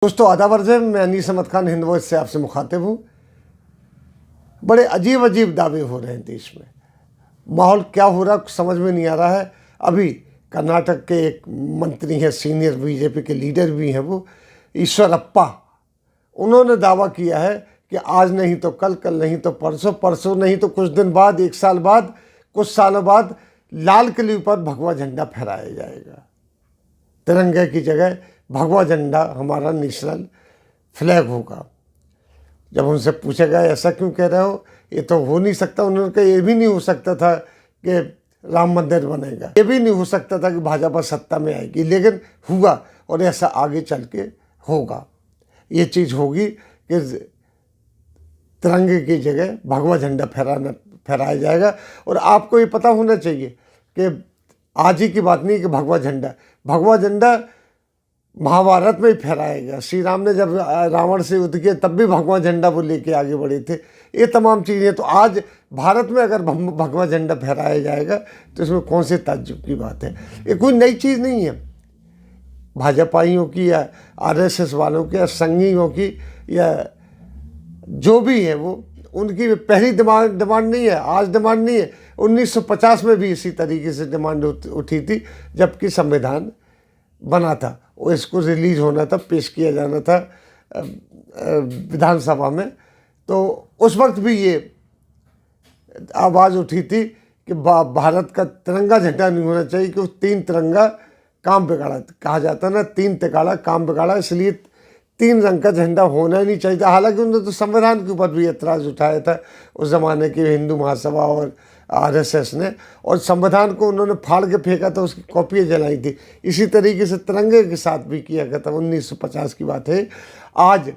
दोस्तों आदाब अर्ज़ है, मैं अनीस अहमद खान हिंद वॉइस से आपसे मुखातिब हूँ। बड़े अजीब अजीब दावे हो रहे हैं देश में। माहौल क्या हो रहा समझ में नहीं आ रहा है। अभी कर्नाटक के एक मंत्री हैं, सीनियर बीजेपी के लीडर भी हैं, वो ईश्वरप्पा, उन्होंने दावा किया है कि आज नहीं तो कल, कल नहीं तो परसों, परसों नहीं तो कुछ दिन बाद, एक साल बाद, कुछ सालों बाद लाल किले पर भगवा झंडा फहराया जाएगा। तिरंगे की जगह भगवा झंडा हमारा नेशनल फ्लैग होगा। जब उनसे पूछा गया ऐसा क्यों कह रहे हो, ये तो हो नहीं सकता, उन्होंने कहा ये भी नहीं हो सकता था कि राम मंदिर बनेगा, ये भी नहीं हो सकता था कि भाजपा सत्ता में आएगी, लेकिन हुआ और ऐसा आगे चल के होगा। ये चीज़ होगी कि तिरंगे की जगह भगवा झंडा फहराया जाएगा। और आपको ये पता होना चाहिए कि आज ही की बात नहीं कि भगवा झंडा महाभारत में ही फहराया गया। श्री राम ने जब रावण से युद्ध किया तब भी भगवा झंडा वो लेके आगे बढ़े थे। ये तमाम चीज़ें तो आज भारत में अगर भगवा झंडा फहराया जाएगा तो इसमें कौन सी ताज्जुब की बात है। ये कोई नई चीज़ नहीं है। भाजपाइयों की या आरएसएस वालों की या संघियों की या जो भी है वो उनकी पहली डिमांड नहीं है, आज डिमांड नहीं है। 1950 में भी इसी तरीके से डिमांड उठी थी जबकि संविधान बना था, वो इसको रिलीज होना था, पेश किया जाना था विधानसभा में। तो उस वक्त भी ये आवाज़ उठी थी कि भारत का तिरंगा झंडा नहीं होना चाहिए, क्योंकि तीन तिरंगा काम बिगाड़ा, कहा जाता ना, तीन तिगाड़ा काम बिगाड़ा, इसलिए तीन रंग का झंडा होना ही नहीं चाहिए। हालांकि उन्होंने तो संविधान के ऊपर भी एतराज़ उठाया था उस ज़माने की हिंदू महासभा और आरएसएस ने, और संविधान को उन्होंने फाड़ के फेंका था, उसकी कॉपियाँ जलाई थी। इसी तरीके से तिरंगे के साथ भी किया गया था। 1950 की बात है। आज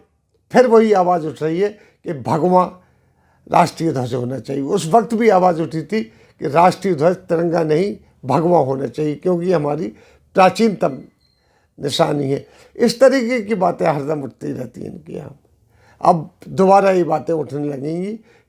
फिर वही आवाज़ उठ रही है कि भगवा राष्ट्रीय ध्वज होना चाहिए। उस वक्त भी आवाज़ उठी थी कि राष्ट्रीय ध्वज तिरंगा नहीं भगवा होना चाहिए, क्योंकि हमारी प्राचीनतम निशानी है। इस तरीके की बातें हरदम उठती रहती हैं इनके यहाँ। अब दोबारा ये बातें उठने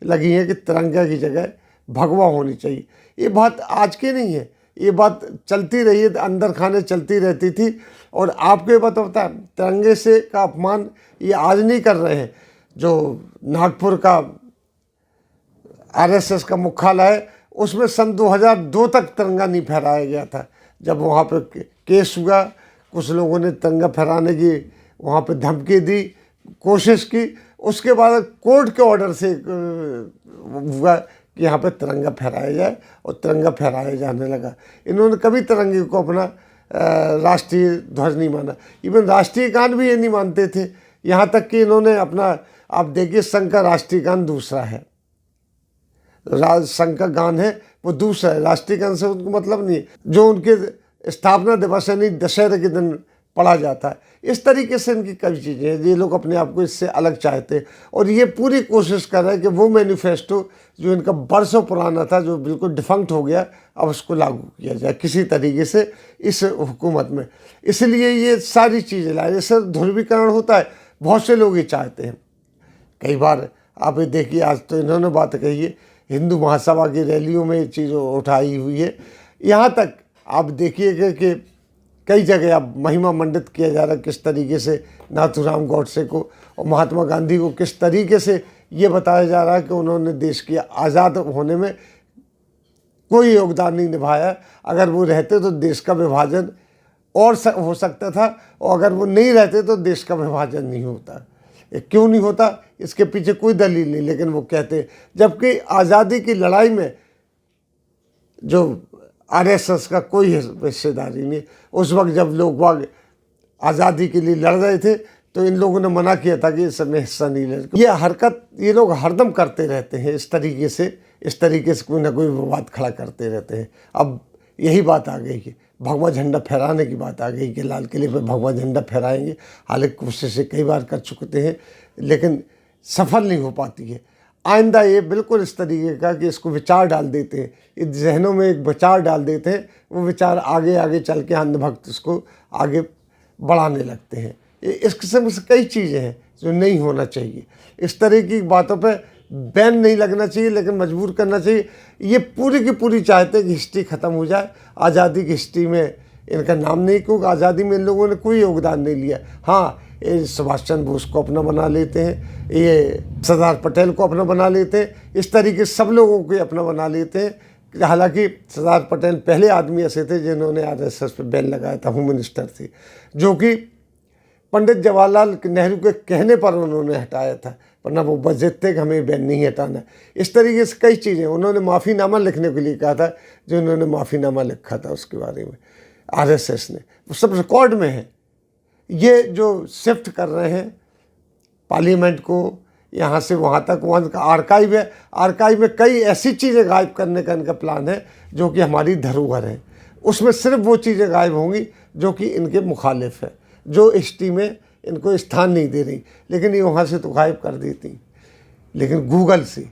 लगी हैं कि तिरंगा की जगह भगवा होनी चाहिए। ये बात आज की नहीं है, ये बात चलती रही है, अंदर खाने चलती रहती थी। और आपको ये बात पता है, तिरंगे से का अपमान ये आज नहीं कर रहे हैं। जो नागपुर का आरएसएस का मुख्यालय है, उसमें सन 2002 तक तिरंगा नहीं फहराया गया था। जब वहाँ पे केस हुआ, कुछ लोगों ने तिरंगा फहराने की वहाँ पे धमकी दी, कोशिश की, उसके बाद कोर्ट के ऑर्डर से हुआ कि यहाँ पे तिरंगा फहराया जाए, और तिरंगा फहराया जाने लगा। इन्होंने कभी तिरंगे को अपना राष्ट्रीय ध्वज नहीं माना। इवन राष्ट्रीय गान भी ये नहीं मानते थे, यहाँ तक कि इन्होंने अपना, आप देखिए, संघ का राष्ट्रीय गान दूसरा है, संघ का गान है वो दूसरा है, राष्ट्रीय गान से उनको मतलब नहीं है। जो उनके स्थापना दिवस यानी दशहरे के दिन पढ़ा जाता है। इस तरीके से इनकी कई चीज़ें हैं। ये लोग अपने आप को इससे अलग चाहते हैं, और ये पूरी कोशिश कर रहे हैं कि वो मैनिफेस्टो जो इनका बरसों पुराना था, जो बिल्कुल डिफंक्ट हो गया, अब उसको लागू किया जाए किसी तरीके से इस हुकूमत में। इसलिए ये सारी चीज़ें लाए। जैसे ध्रुवीकरण होता है, बहुत से लोग ये चाहते हैं। कई बार आप ये देखिए, आज तो इन्होंने बात कही है, हिंदू महासभा की रैलियों में ये चीज़ उठाई हुई है। यहाँ तक आप देखिएगा कि कई जगह अब महिमा मंडित किया जा रहा है किस तरीके से नाथूराम गॉडसे को और महात्मा गांधी को किस तरीके से ये बताया जा रहा है कि उन्होंने देश के आज़ाद होने में कोई योगदान नहीं निभाया। अगर वो रहते तो देश का विभाजन और हो सकता था, और अगर वो नहीं रहते तो देश का विभाजन नहीं होता। क्यों नहीं होता, इसके पीछे कोई दलील नहीं, लेकिन वो कहते। जबकि आज़ादी की लड़ाई में जो आरएसएस का कोई हिस्सेदारी नहीं। उस वक्त जब लोग बाग आज़ादी के लिए लड़ रहे थे तो इन लोगों ने मना किया था कि इसमें हिस्सा नहीं ले। ये हरकत ये लोग हरदम करते रहते हैं, इस तरीके से कोई ना कोई विवाद खड़ा करते रहते हैं। अब यही बात आ गई कि भगवा झंडा फहराने की बात आ गई कि लाल किले पर भगवा झंडा फहराएंगे। हालांकि कोशिशें कई बार कर चुके हैं, लेकिन सफल नहीं हो पाती है। आइंदा ये बिल्कुल इस तरीके का कि इसको विचार डाल देते हैं, इस जहनों में एक विचार डाल देते हैं, वो विचार आगे आगे चल के अंधभक्त इसको आगे बढ़ाने लगते हैं। इस किस्म से कई चीज़ें हैं जो नहीं होना चाहिए। इस तरह की बातों पे बैन नहीं लगना चाहिए, लेकिन मजबूर करना चाहिए। ये पूरी की पूरी चाहते हैं कि हिस्ट्री ख़त्म हो जाए, आज़ादी की हिस्ट्री में इनका नाम नहीं, क्योंकि आज़ादी में इन लोगों ने कोई योगदान नहीं लिया। हाँ, ये सुभाष चंद्र बोस को अपना बना लेते हैं, ये सरदार पटेल को अपना बना लेते हैं, इस तरीके सब लोगों को अपना बना लेते हैं। हालांकि सरदार पटेल पहले आदमी ऐसे थे जिन्होंने आरएसएस पे बैन लगाया था, होम मिनिस्टर थे, जो कि पंडित जवाहरलाल नेहरू के कहने पर उन्होंने हटाया था, वरना वो बजट थे कि हमें बैन नहीं हटाना। इस तरीके से कई चीज़ें उन्होंने माफ़ीनामा लिखने के लिए कहा था, जो उन्होंने माफ़ीनामा लिखा था उसके बारे में आरएसएस ने, वो सब रिकॉर्ड में है। ये जो शिफ्ट कर रहे हैं पार्लियामेंट को यहाँ से वहाँ तक, वहाँ का आर्काइव है, आर्काइव में कई ऐसी चीज़ें गायब करने का इनका प्लान है जो कि हमारी धरोहर है। उसमें सिर्फ वो चीज़ें गायब होंगी जो कि इनके मुखालिफ है, जो हिस्ट्री में इनको स्थान नहीं दे रही, लेकिन ये वहाँ से तो गायब कर देती। लेकिन गूगल से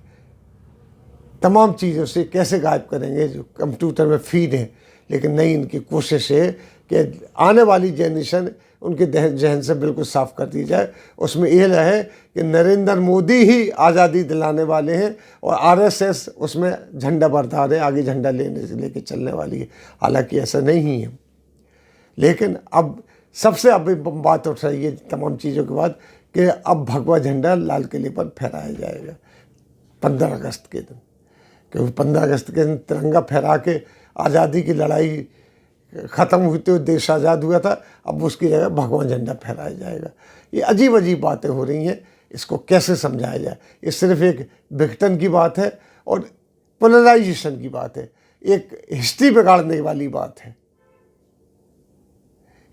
तमाम चीज़ों से कैसे गायब करेंगे, जो कंप्यूटर में फीड है। लेकिन नहीं, इनकी कोशिश है कि आने वाली जनरेशन उनके जहन से बिल्कुल साफ़ कर दी जाए। उसमें यह रहे कि नरेंद्र मोदी ही आज़ादी दिलाने वाले हैं और आरएसएस उसमें झंडा बरदार है, आगे झंडा लेके चलने वाली है। हालांकि ऐसा नहीं है। लेकिन अब सबसे अब बात उठ रही है तमाम चीज़ों के बाद कि अब भगवा झंडा लाल किले पर फहराया जाएगा 15 अगस्त के दिन, क्योंकि 15 अगस्त के दिन तिरंगा फहरा के आज़ादी की लड़ाई ख़त्म हुई तो देश आज़ाद हुआ था। अब उसकी जगह भगवा झंडा फहराया जाएगा। ये अजीब अजीब बातें हो रही हैं, इसको कैसे समझाया जाए? ये सिर्फ एक विघटन की बात है और पोलराइजेशन की बात है, एक हिस्ट्री बिगाड़ने वाली बात है।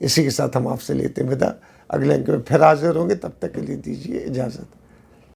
इसी के साथ हम आपसे लेते हैं विदा। अगले अंक में फिर हाजिर होंगे, तब तक के लिए दीजिए इजाज़त।